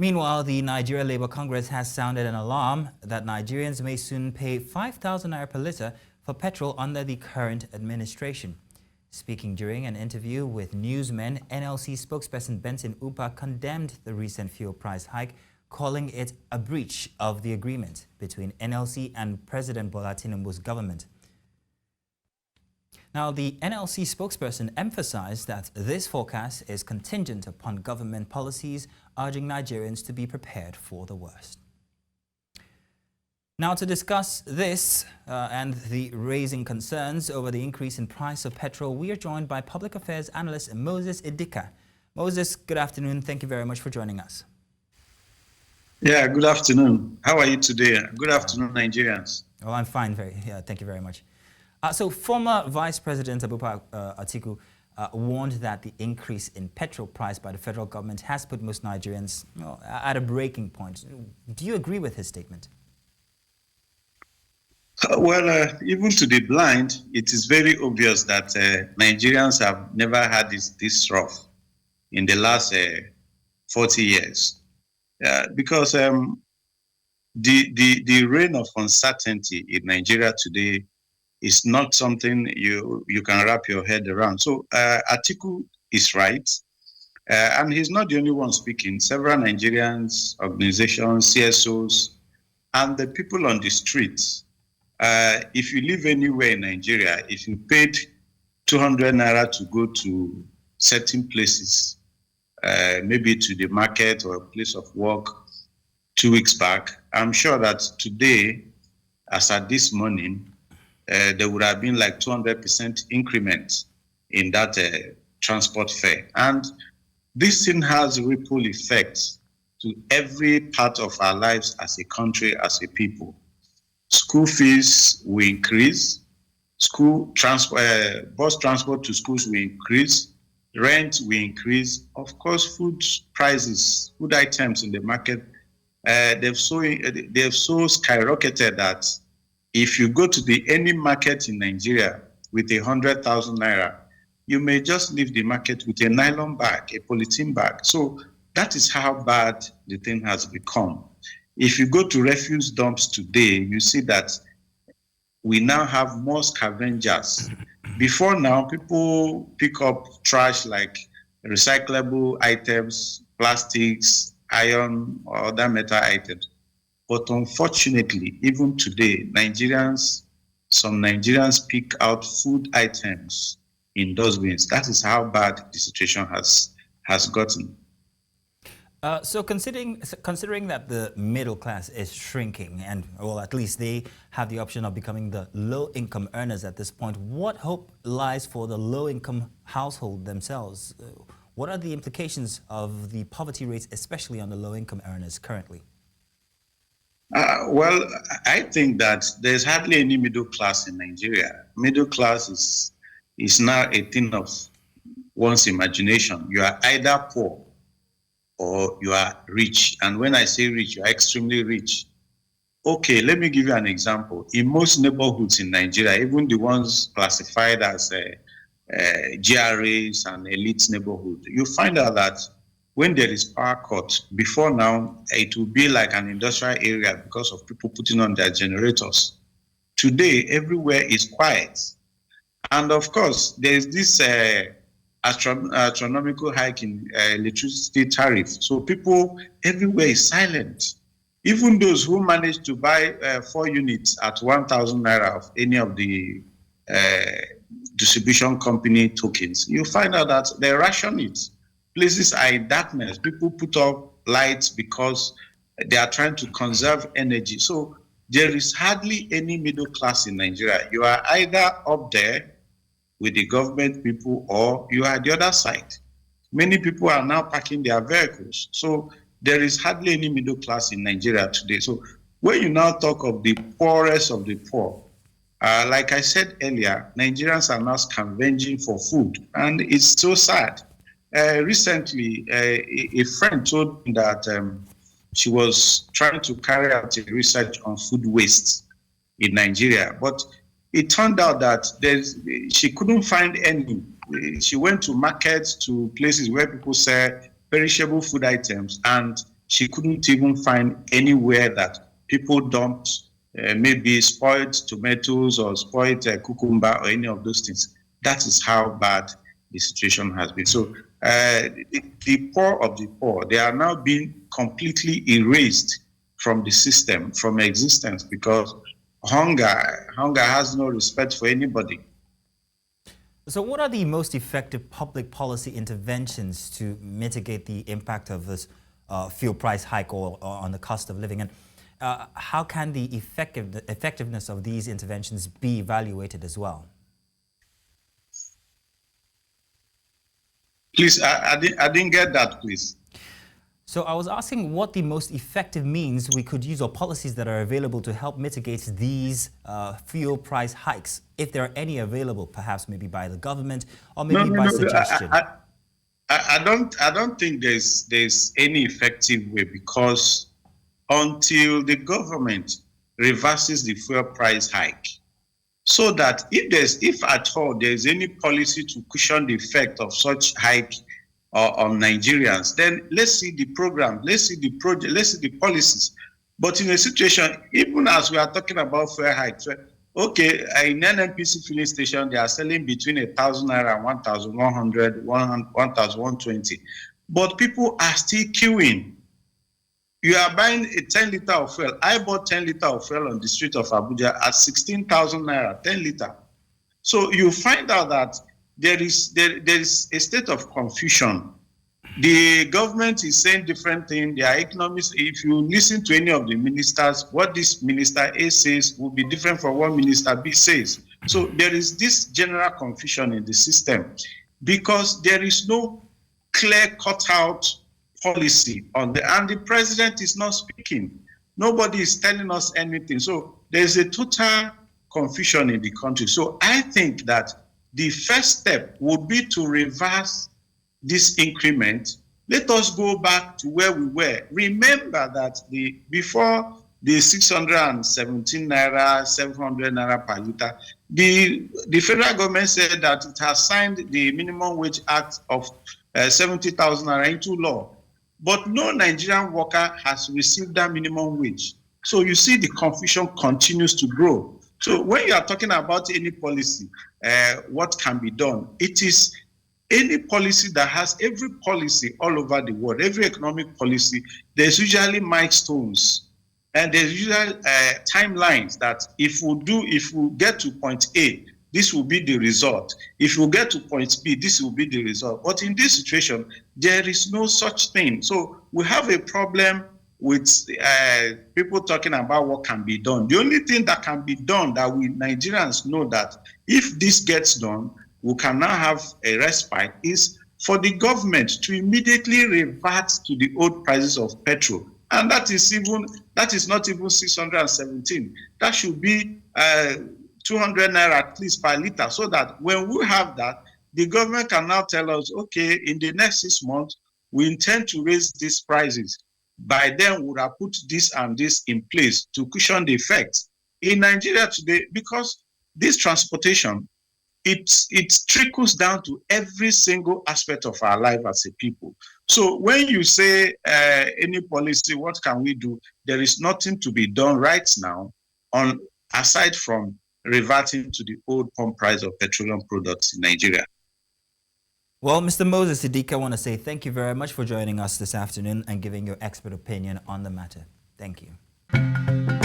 Meanwhile, the Nigeria Labour Congress has sounded an alarm that Nigerians may soon pay 5,000 naira per litre for petrol under the current administration. Speaking during an interview with newsmen, NLC spokesperson Benson Upa condemned the recent fuel price hike, calling it a breach of the agreement between NLC and President Bola Tinubu's government. Now, the NLC spokesperson emphasized that this forecast is contingent upon government policies, urging Nigerians to be prepared for the worst. Now, to discuss this and the raising concerns over the increase in price of petrol, we are joined by Public Affairs Analyst Moses Idika. Moses, good afternoon. Thank you very much for joining us. Yeah, good afternoon. How are you today? Good afternoon, Nigerians. Oh, I'm fine. Thank you very much. So former Vice President Atiku warned that the increase in petrol price by the federal government has put most Nigerians at a breaking point. Do you agree with his statement? Well, even to the blind, it is very obvious that Nigerians have never had this rough in the last 40 years. Because the reign of uncertainty in Nigeria today is not something you can wrap your head around. So Atiku is right, and he's not the only one speaking. Several Nigerians, organizations, CSOs, and the people on the streets. If you live anywhere in Nigeria, if you paid 200 naira to go to certain places, maybe to the market or a place of work 2 weeks back, I'm sure that today, as at this morning, there would have been like 200% increment in that transport fare. And this thing has ripple effects to every part of our lives as a country, as a people. School fees will increase, bus transport to schools will increase, rent will increase. Of course, food prices, food items in the market, they've so skyrocketed that if you go to any market in Nigeria with 100,000 naira, you may just leave the market with a nylon bag, a polythene bag. So that is how bad the thing has become. If you go to refuse dumps today, you see that we now have more scavengers. Before now, people pick up trash like recyclable items, plastics, iron, or other metal items. But unfortunately, even today, some Nigerians pick out food items in dustbins. That is how bad the situation has gotten. So considering that the middle class is shrinking, and well, at least they have the option of becoming the low-income earners at this point, what hope lies for the low-income household themselves? What are the implications of the poverty rates, especially on the low-income earners currently? Well, I think that there's hardly any middle class in Nigeria. Middle class is now a thing of one's imagination. You are either poor or you are rich. And when I say rich, you are extremely rich. Okay, let me give you an example. In most neighborhoods in Nigeria, even the ones classified as GRAs and elite neighborhood, you find out that when there is power cut, before now, it will be like an industrial area because of people putting on their generators. Today, everywhere is quiet. And of course, there is this astronomical hike in electricity tariff. So people everywhere is silent. Even those who manage to buy 4 units at 1,000 naira of any of the distribution company tokens, you find out that they ration it. Places are in darkness. People put up lights because they are trying to conserve energy. So there is hardly any middle class in Nigeria. You are either up there with the government people or you are the other side. Many people are now parking their vehicles. So there is hardly any middle class in Nigeria today. So when you now talk of the poorest of the poor, like I said earlier, Nigerians are now scavenging for food, and it's so sad. Recently, a friend told me that she was trying to carry out a research on food waste in Nigeria, but it turned out that she couldn't find any. She went to markets, to places where people sell perishable food items, and she couldn't even find anywhere that people dumped maybe spoiled tomatoes or spoiled cucumber or any of those things. That is how bad the situation has been. So the poor of the poor, they are now being completely erased from the system, from existence, because hunger has no respect for anybody. So what are the most effective public policy interventions to mitigate the impact of this fuel price hike or on the cost of living? And how can the effectiveness of these interventions be evaluated as well? Please, I didn't get that, please. So I was asking what the most effective means we could use or policies that are available to help mitigate these fuel price hikes, if there are any available, perhaps maybe by the government or maybe by suggestion. I don't think there's any effective way, because until the government reverses the fuel price hike, so that if at all there's any policy to cushion the effect of such hike on Nigerians, then let's see the program, let's see the project, let's see the policies. But in a situation, even as we are talking about fuel hikes, okay, in NNPC filling station, they are selling between 1,000 naira and 1,100, 1,120. But people are still queuing. You are buying a 10 liter of fuel. I bought 10 liter of fuel on the street of Abuja at 16,000 naira, 10 liter. So you find out that there is a state of confusion. The government is saying different things. Their economists, if you listen to any of the ministers, what this minister A says will be different from what minister B says. So there is this general confusion in the system because there is no clear cut out policy on and the president is not speaking. Nobody is telling us anything. So there's a total confusion in the country. So I think that the first step would be to reverse this increment. Let us go back to where we were. Remember that before the 617 naira, 700 naira per liter, the federal government said that it has signed the Minimum Wage Act of 70,000 naira into law. But no Nigerian worker has received that minimum wage. So you see the confusion continues to grow. So when you are talking about any policy, what can be done, it is any policy that has every policy all over the world, every economic policy, there's usually milestones and there's usually timelines that if we get to point A, this will be the result. If we get to point B, this will be the result. But in this situation, there is no such thing. So we have a problem with people talking about what can be done. The only thing that can be done that we Nigerians know that if this gets done, we can now have a respite is for the government to immediately revert to the old prices of petrol. And that is not even 617. That should be 200 naira at least per liter, so that when we have that, the government can now tell us, okay, in the next 6 months, we intend to raise these prices. By then, we would have put this and this in place to cushion the effects. In Nigeria today, because this transportation, it trickles down to every single aspect of our life as a people. So when you say any policy, what can we do? There is nothing to be done right now aside from reverting to the old pump price of petroleum products in Nigeria. Well, Mr. Moses Idika, I want to say thank you very much for joining us this afternoon and giving your expert opinion on the matter. Thank you.